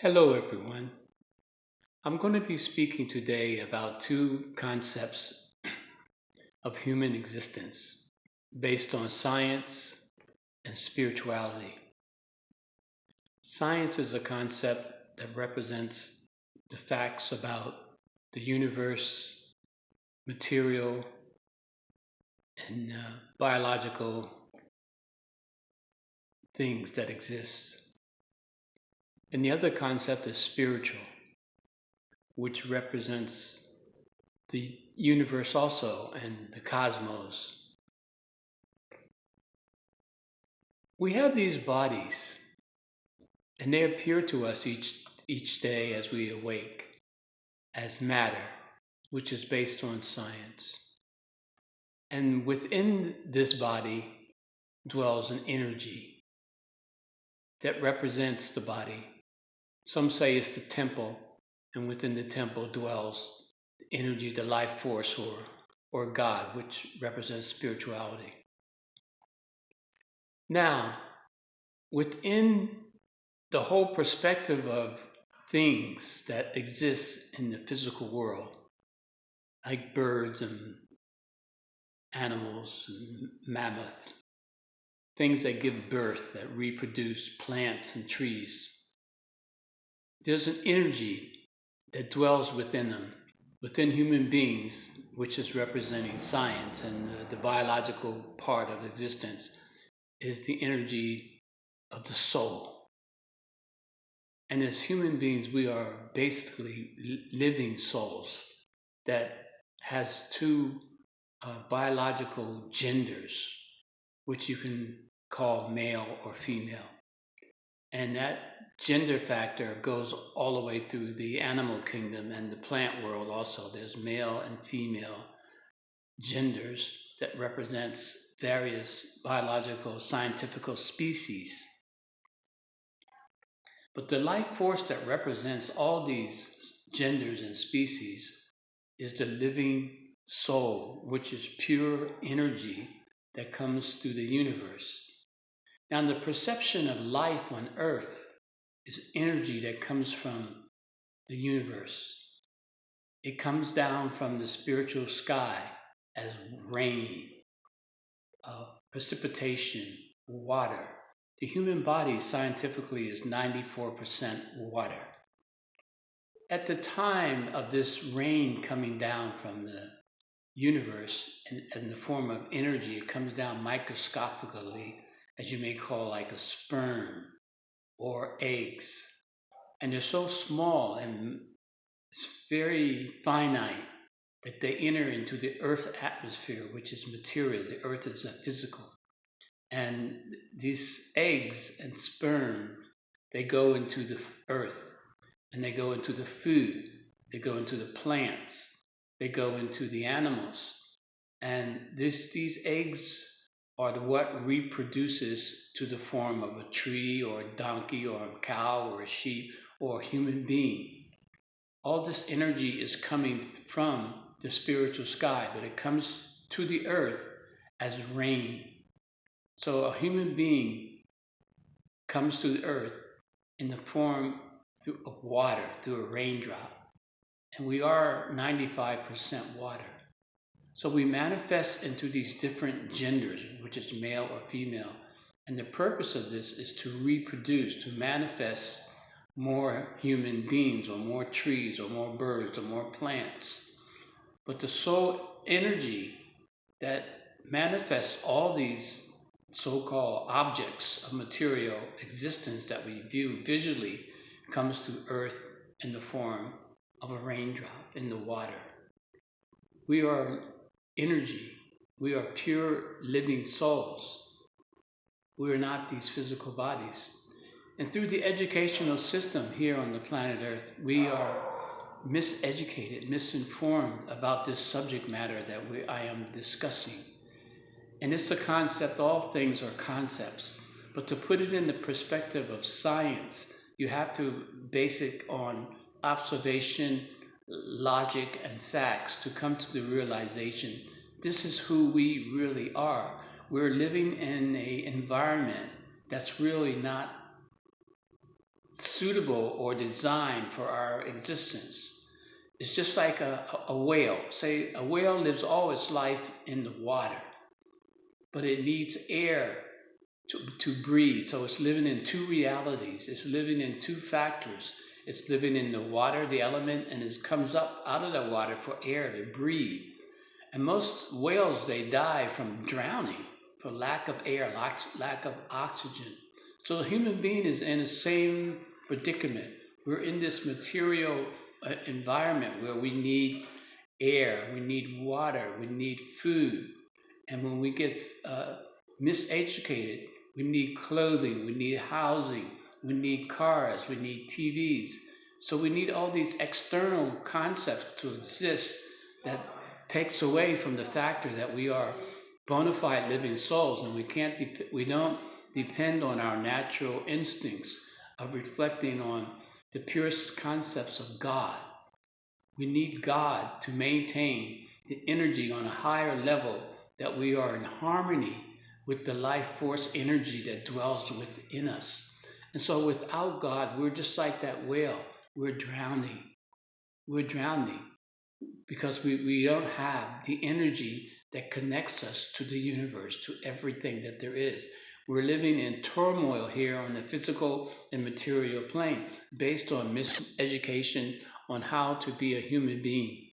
Hello, everyone. I'm going to be speaking today about two concepts of human existence based on science and spirituality. Science is a concept that represents the facts about the universe, material, and biological things that exist. And the other concept is spiritual, which represents the universe also and the cosmos. We have these bodies, and they appear to us each day as we awake as matter, which is based on science. And within this body dwells an energy that represents the body. Some say it's the temple, and within the temple dwells the energy, the life force, or God, which represents spirituality. Now, within the whole perspective of things that exist in the physical world, like birds and animals and mammoths, things that give birth, that reproduce, plants and trees, there's an energy that dwells within them, within human beings, which is representing science, and the biological part of existence is the energy of the soul. And as human beings, we are basically living souls that has two biological genders, which you can call male or female. And that gender factor goes all the way through the animal kingdom and the plant world also. There's male and female genders that represents various biological, scientific species. But the life force that represents all these genders and species is the living soul, which is pure energy that comes through the universe. Now, the perception of life on earth is energy that comes from the universe. It comes down from the spiritual sky as rain, precipitation, water. The human body scientifically is 94% water. At the time of this rain coming down from the universe in the form of energy, it comes down microscopically, as you may call like a sperm or eggs. And they're so small and it's very finite that they enter into the Earth atmosphere, which is material. The Earth is a physical. And these eggs and sperm, they go into the earth, and they go into the food, they go into the plants, they go into the animals. And these eggs are what reproduces to the form of a tree or a donkey or a cow or a sheep or a human being. All this energy is coming from the spiritual sky, but it comes to the earth as rain. So a human being comes to the earth in the form of water, through a raindrop. And we are 95% water. So we manifest into these different genders, which is male or female. And the purpose of this is to reproduce, to manifest more human beings or more trees or more birds or more plants. But the soul energy that manifests all these so-called objects of material existence that we view visually comes to earth in the form of a raindrop in the water. We are energy. We are pure living souls. We are not these physical bodies. And through the educational system here on the planet Earth, we are miseducated, misinformed about this subject matter that I am discussing. And it's a concept, all things are concepts. But to put it in the perspective of science, you have to base it on observation, logic, and facts to come to the realization this is who we really are. We're living in an environment that's really not suitable or designed for our existence. It's just like a whale. Say a whale lives all its life in the water, but it needs air to breathe. So it's living in two realities. It's living in two factors. It's living in the water, the element, and it comes up out of the water for air to breathe. And most whales, they die from drowning, for lack of air, lack of oxygen. So the human being is in the same predicament. We're in this material environment where we need air, we need water, we need food. And when we get miseducated, we need clothing, we need housing, we need cars, we need TVs. So we need all these external concepts to exist that takes away from the factor that we are bona fide living souls, and we don't depend on our natural instincts of reflecting on the purest concepts of God. We need God to maintain the energy on a higher level, that we are in harmony with the life force energy that dwells within us. And so without God, we're just like that whale. We're drowning. We're drowning because we don't have the energy that connects us to the universe, to everything that there is. We're living in turmoil here on the physical and material plane based on miseducation on how to be a human being.